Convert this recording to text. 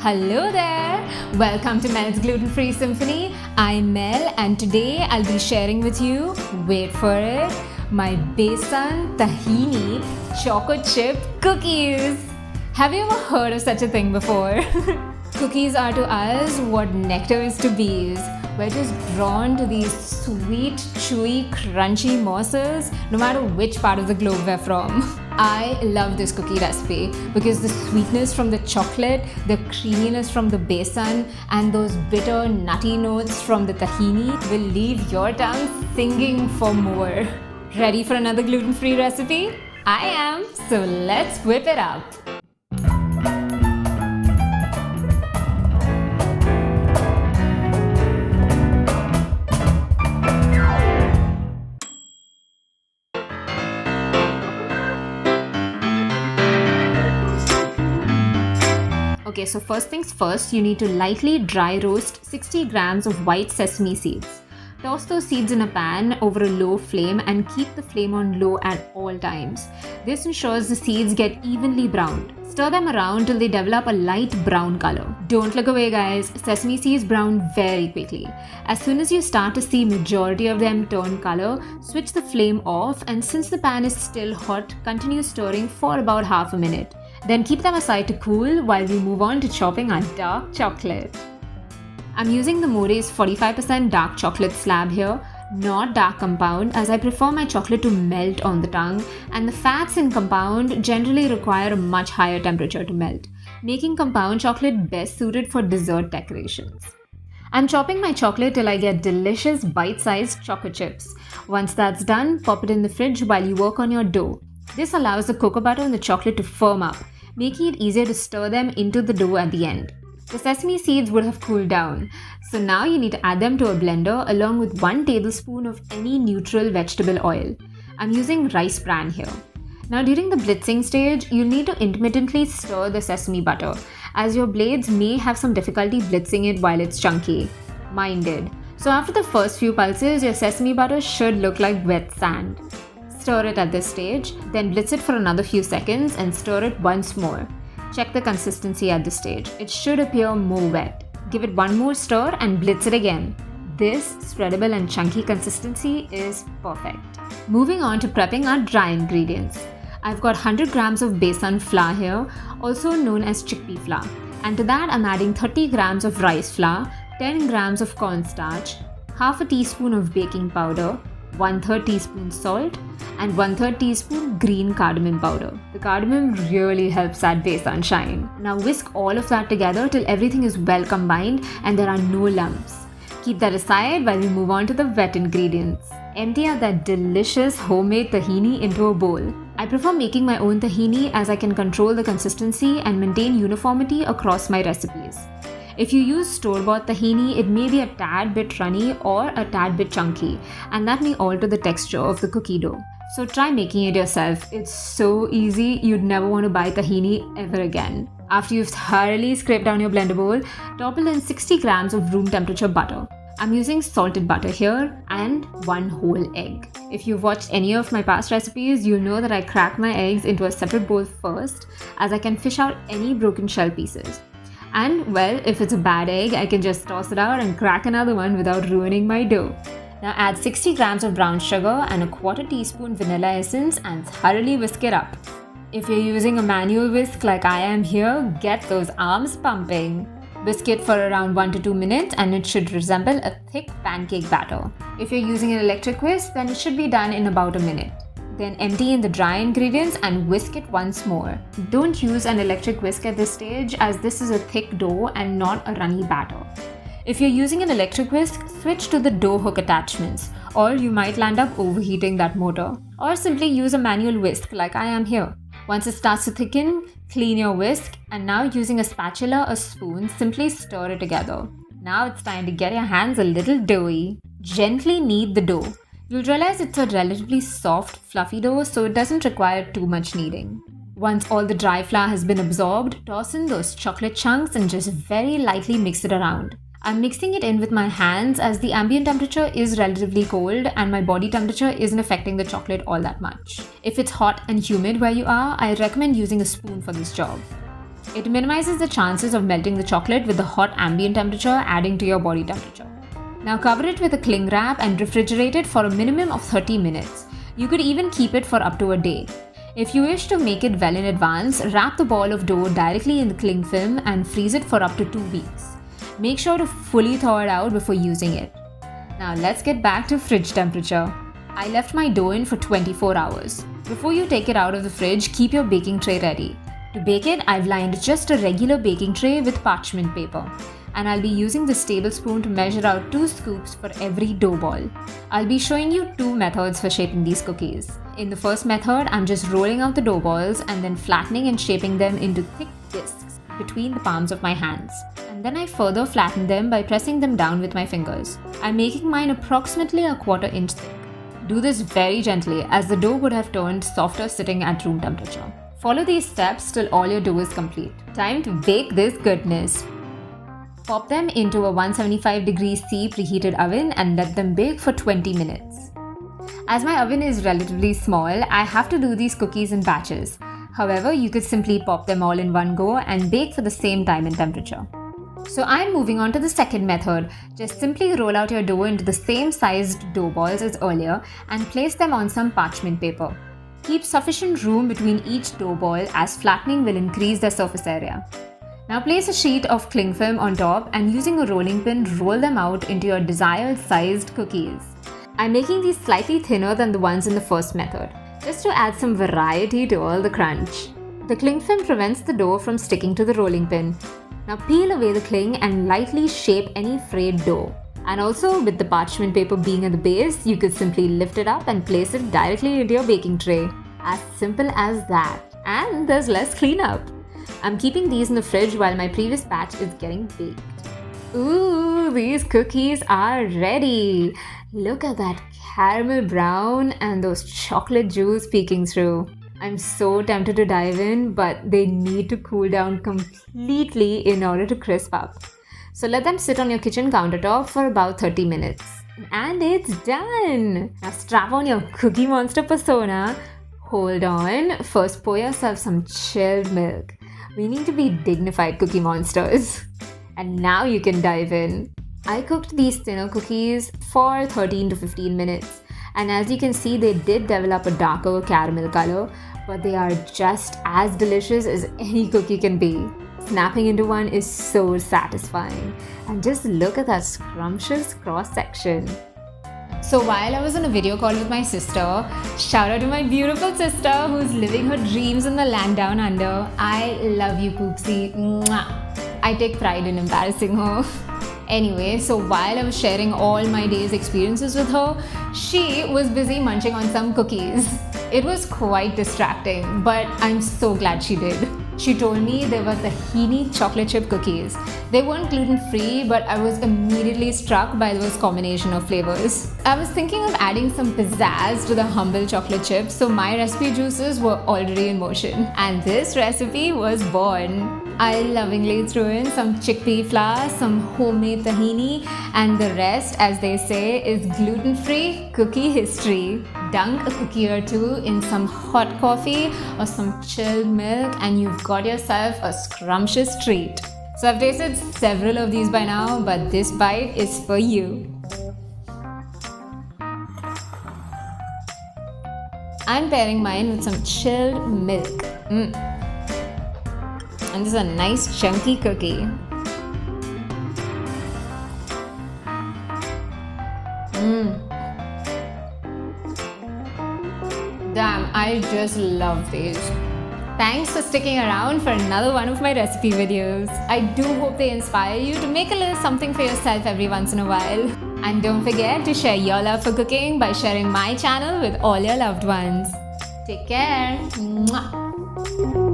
Hello there! Welcome to Mel's Gluten-Free Symphony. I'm Mel and today I'll be sharing with you, wait for it, my Besan Tahini Choco chip cookies. Have you ever heard of such a thing before? Cookies are to us what nectar is to bees. We're just drawn to these sweet, chewy, crunchy morsels no matter which part of the globe we're from. I love this cookie recipe because the sweetness from the chocolate, the creaminess from the besan, and those bitter, nutty notes from the tahini will leave your tongue singing for more. Ready for another gluten-free recipe? I am, so let's whip it up. Okay, so first things first, you need to lightly dry roast 60 grams of white sesame seeds. Toss those seeds in a pan over a low flame and keep the flame on low at all times. This ensures the seeds get evenly browned. Stir them around till they develop a light brown color. Don't look away, guys. Sesame seeds brown very quickly. As soon as you start to see majority of them turn color, switch the flame off, and since the pan is still hot, continue stirring for about half a minute. Then keep them aside to cool while we move on to chopping our dark chocolate. I'm using the More's 45% dark chocolate slab here, not dark compound, as I prefer my chocolate to melt on the tongue, and the fats in compound generally require a much higher temperature to melt, making compound chocolate best suited for dessert decorations. I'm chopping my chocolate till I get delicious bite-sized choco chips. Once that's done, pop it in the fridge while you work on your dough. This allows the cocoa butter and the chocolate to firm up, making it easier to stir them into the dough at the end. The sesame seeds would have cooled down, so now you need to add them to a blender along with 1 tablespoon of any neutral vegetable oil. I'm using rice bran here. Now during the blitzing stage, you'll need to intermittently stir the sesame butter, as your blades may have some difficulty blitzing it while it's chunky. Mine did. So after the first few pulses, your sesame butter should look like wet sand. Stir it at this stage, then blitz it for another few seconds and stir it once more. Check the consistency at this stage. It should appear more wet. Give it one more stir and blitz it again. This spreadable and chunky consistency is perfect. Moving on to prepping our dry ingredients. I've got 100 grams of besan flour here, also known as chickpea flour. And to that I'm adding 30 grams of rice flour, 10 grams of cornstarch, half a teaspoon of baking powder, 1/3 teaspoon salt, and 1/3 teaspoon green cardamom powder. The cardamom really helps that besan shine. Now whisk all of that together till everything is well combined and there are no lumps. Keep that aside while we move on to the wet ingredients. Empty out that delicious homemade tahini into a bowl. I prefer making my own tahini as I can control the consistency and maintain uniformity across my recipes. If you use store-bought tahini, it may be a tad bit runny or a tad bit chunky, and that may alter the texture of the cookie dough. So try making it yourself. It's so easy, you'd never want to buy tahini ever again. After you've thoroughly scraped down your blender bowl, topple in 60 grams of room temperature butter. I'm using salted butter here and 1 whole egg. If you've watched any of my past recipes, you'll know that I crack my eggs into a separate bowl first, as I can fish out any broken shell pieces. And well, if it's a bad egg, I can just toss it out and crack another one without ruining my dough. Now add 60 grams of brown sugar and a 1/4 teaspoon vanilla essence and thoroughly whisk it up. If you're using a manual whisk like I am here, get those arms pumping. Whisk it for around 1 to 2 minutes and it should resemble a thick pancake batter. If you're using an electric whisk, then it should be done in about a minute. Then empty in the dry ingredients and whisk it once more. Don't use an electric whisk at this stage, as this is a thick dough and not a runny batter. If you're using an electric whisk, switch to the dough hook attachments, or you might land up overheating that motor. Or simply use a manual whisk like I am here. Once it starts to thicken, clean your whisk, and now using a spatula or spoon, simply stir it together. Now it's time to get your hands a little doughy. Gently knead the dough. You'll realize it's a relatively soft, fluffy dough, so it doesn't require too much kneading. Once all the dry flour has been absorbed, toss in those chocolate chunks and just very lightly mix it around. I'm mixing it in with my hands as the ambient temperature is relatively cold and my body temperature isn't affecting the chocolate all that much. If it's hot and humid where you are, I recommend using a spoon for this job. It minimizes the chances of melting the chocolate with the hot ambient temperature adding to your body temperature. Now cover it with a cling wrap and refrigerate it for a minimum of 30 minutes. You could even keep it for up to a day. If you wish to make it well in advance, wrap the ball of dough directly in the cling film and freeze it for up to 2 weeks. Make sure to fully thaw it out before using it. Now let's get back to fridge temperature. I left my dough in for 24 hours. Before you take it out of the fridge, keep your baking tray ready. To bake it, I've lined just a regular baking tray with parchment paper. And I'll be using this tablespoon to measure out 2 scoops for every dough ball. I'll be showing you 2 methods for shaping these cookies. In the first method, I'm just rolling out the dough balls and then flattening and shaping them into thick discs between the palms of my hands. And then I further flatten them by pressing them down with my fingers. I'm making mine approximately a 1/4 inch thick. Do this very gently as the dough would have turned softer sitting at room temperature. Follow these steps till all your dough is complete. Time to bake this goodness. Pop them into a 175°C preheated oven and let them bake for 20 minutes. As my oven is relatively small, I have to do these cookies in batches. However, you could simply pop them all in one go and bake for the same time and temperature. So I'm moving on to the second method. Just simply roll out your dough into the same sized dough balls as earlier and place them on some parchment paper. Keep sufficient room between each dough ball as flattening will increase their surface area. Now place a sheet of cling film on top and using a rolling pin, roll them out into your desired sized cookies. I'm making these slightly thinner than the ones in the first method, just to add some variety to all the crunch. The cling film prevents the dough from sticking to the rolling pin. Now peel away the cling and lightly shape any frayed dough. And also, with the parchment paper being at the base, you could simply lift it up and place it directly into your baking tray. As simple as that. And there's less cleanup. I'm keeping these in the fridge while my previous batch is getting baked. Ooh, these cookies are ready! Look at that caramel brown and those chocolate juice peeking through. I'm so tempted to dive in, but they need to cool down completely in order to crisp up. So let them sit on your kitchen countertop for about 30 minutes. And it's done! Now strap on your Cookie Monster persona. Hold on, first pour yourself some chilled milk. We need to be dignified cookie monsters. And now you can dive in. I cooked these thinner cookies for 13 to 15 minutes. And as you can see, they did develop a darker caramel color, but they are just as delicious as any cookie can be. Snapping into one is so satisfying. And just look at that scrumptious cross section. So while I was on a video call with my sister, shout out to my beautiful sister who's living her dreams in the land down under. I love you, Poopsie. Mwah. I take pride in embarrassing her. Anyway, so while I was sharing all my day's experiences with her, she was busy munching on some cookies. It was quite distracting, but I'm so glad she did. She told me they were Tahini chocolate chip cookies. They weren't gluten-free, but I was immediately struck by those combination of flavors. I was thinking of adding some pizzazz to the humble chocolate chips, so my recipe juices were already in motion. And this recipe was born. I lovingly threw in some chickpea flour, some homemade tahini, and the rest, as they say, is gluten-free cookie history. Dunk a cookie or two in some hot coffee or some chilled milk and you've got yourself a scrumptious treat. So I've tasted several of these by now, but this bite is for you. I'm pairing mine with some chilled milk. And this is a nice chunky cookie. Damn, I just love these. Thanks for sticking around for another one of my recipe videos. I do hope they inspire you to make a little something for yourself every once in a while. And don't forget to share your love for cooking by sharing my channel with all your loved ones. Take care. Mwah.